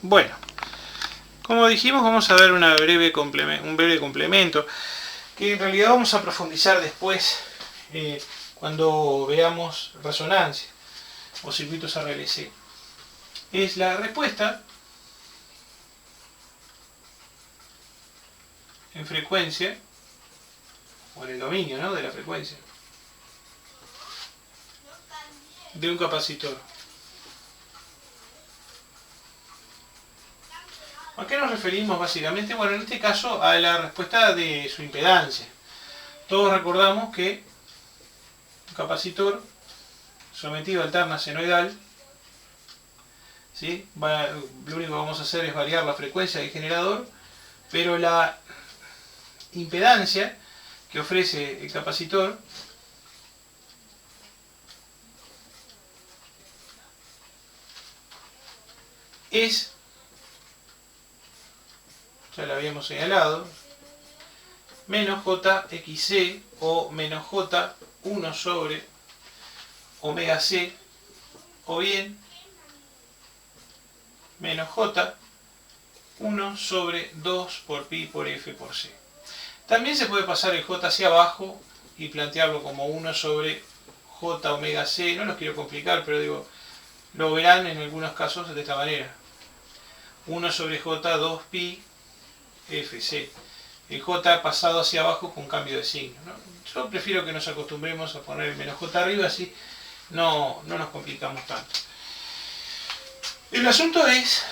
Bueno, como dijimos, vamos a ver un breve complemento que en realidad vamos a profundizar después cuando veamos resonancia o circuitos RLC. Es la respuesta en frecuencia o en el dominio, ¿no?, de la frecuencia de un capacitor. ¿A qué nos referimos básicamente? Bueno, en este caso a la respuesta de su impedancia. Todos recordamos que un capacitor sometido a alterna senoidal, ¿sí?, lo único que vamos a hacer es variar la frecuencia del generador, pero la impedancia que ofrece el capacitor es, ya lo habíamos señalado, menos JXC o menos J1 sobre omega C, o bien menos J1 sobre 2 por pi por F por C. También se puede pasar el J hacia abajo y plantearlo como 1 sobre J omega C. No los quiero complicar, pero digo, lo verán en algunos casos de esta manera. 1 sobre J 2 pi FC. El J pasado hacia abajo con cambio de signo, ¿no? Yo prefiero que nos acostumbremos a poner el menos J arriba, así no nos complicamos tanto. El asunto es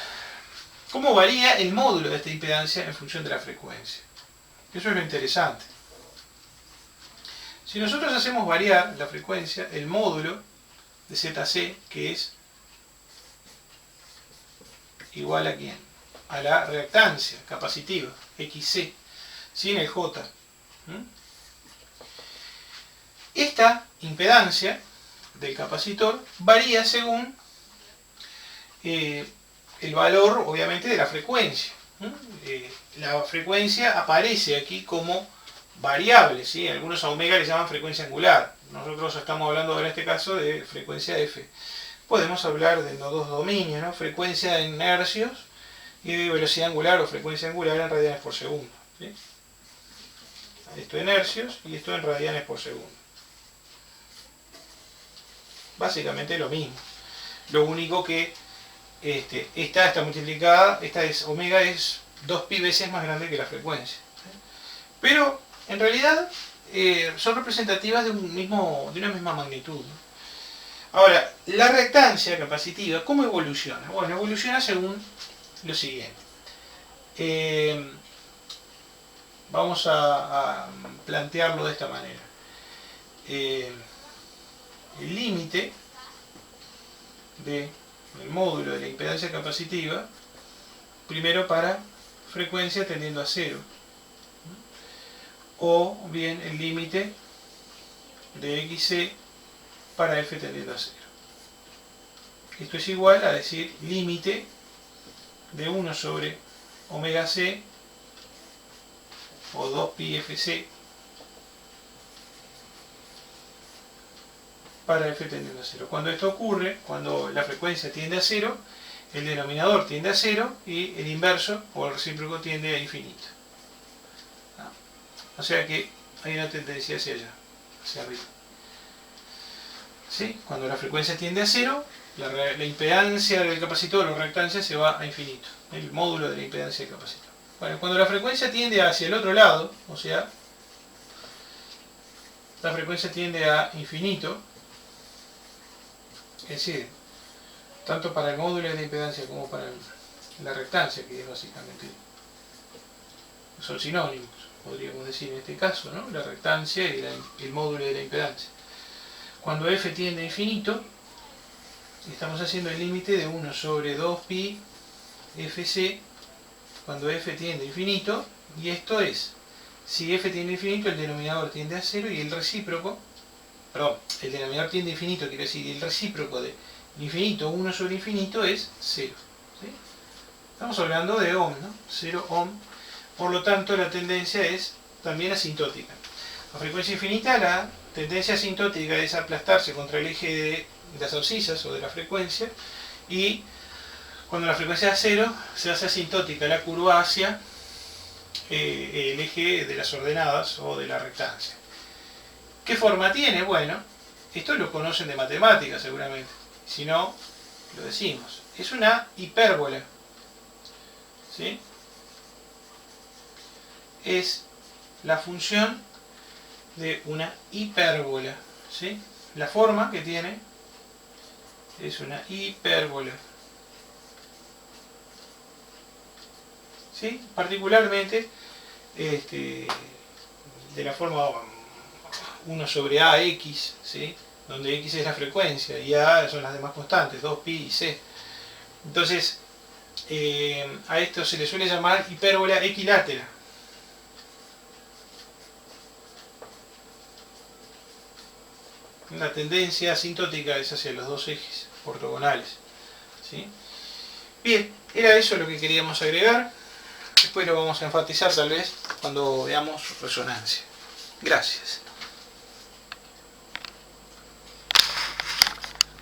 cómo varía el módulo de esta impedancia en función de la frecuencia. Eso es lo interesante. Si nosotros hacemos variar la frecuencia, el módulo de ZC, que es igual a ¿quién? A la reactancia capacitiva, XC, sin el J. Esta impedancia del capacitor varía según el valor, obviamente, de la frecuencia. La frecuencia aparece aquí como variable, ¿sí? Algunos a omega le llaman frecuencia angular. Nosotros estamos hablando en este caso de frecuencia F. Podemos hablar de los dos dominios, ¿no? Frecuencia en hercios y de velocidad angular o frecuencia angular en radianes por segundo, ¿sí? Esto en hercios y esto en radianes por segundo. Básicamente lo mismo. Lo único que esta está multiplicada, omega es 2pi veces más grande que la frecuencia. Pero en realidad son representativas de una misma magnitud, ¿no? Ahora, la reactancia capacitiva, ¿cómo evoluciona? Bueno, evoluciona según lo siguiente. Vamos a plantearlo de esta manera. El límite del módulo de la impedancia capacitiva, primero para frecuencia tendiendo a 0, o bien el límite de XC para F tendiendo a 0. Esto es igual a decir límite de 1 sobre omega C o 2 pi FC para F tendiendo a 0. Cuando esto ocurre, cuando la frecuencia tiende a 0, el denominador tiende a 0 y el inverso o el recíproco tiende a infinito. O sea que hay una tendencia hacia allá, hacia arriba. ¿Sí? Cuando la frecuencia tiende a 0, la impedancia del capacitor o reactancia se va a infinito, el módulo de la impedancia del capacitor. Bueno, cuando la frecuencia tiende hacia el otro lado, o sea, la frecuencia tiende a infinito, es decir, tanto para el módulo de la impedancia como para la reactancia, que es básicamente, son sinónimos, podríamos decir en este caso, ¿no? La reactancia y el módulo de la impedancia. Cuando F tiende a infinito, estamos haciendo el límite de 1 sobre 2 pi FC cuando F tiende a infinito, y esto es, si F tiende a infinito, el denominador tiende a 0 y el recíproco, perdón, el denominador tiende a infinito, quiere decir, el recíproco de infinito, 1 sobre infinito es 0. ¿Sí? Estamos hablando de ohm, ¿no? 0 ohm, por lo tanto la tendencia es también asintótica. A frecuencia infinita la tendencia asintótica es aplastarse contra el eje de las abscisas o de la frecuencia, y Cuando la frecuencia es 0, se hace asintótica la curva hacia el eje de las ordenadas o de la rectancia. ¿Qué forma tiene? Bueno, esto lo conocen de matemáticas seguramente. Si no, lo decimos. Es una hipérbola. ¿Sí? Es la función de una hipérbola. ¿Sí? La forma que tiene es una hipérbola. ¿Sí? Particularmente de la forma 1 sobre AX, ¿sí? Donde X es la frecuencia y A son las demás constantes, 2, pi y C. Entonces, a esto se le suele llamar hipérbola equilátera. La tendencia asintótica es hacia los dos ejes ortogonales. ¿Sí? Bien, era eso lo que queríamos agregar. Después lo vamos a enfatizar tal vez cuando veamos resonancia. Gracias.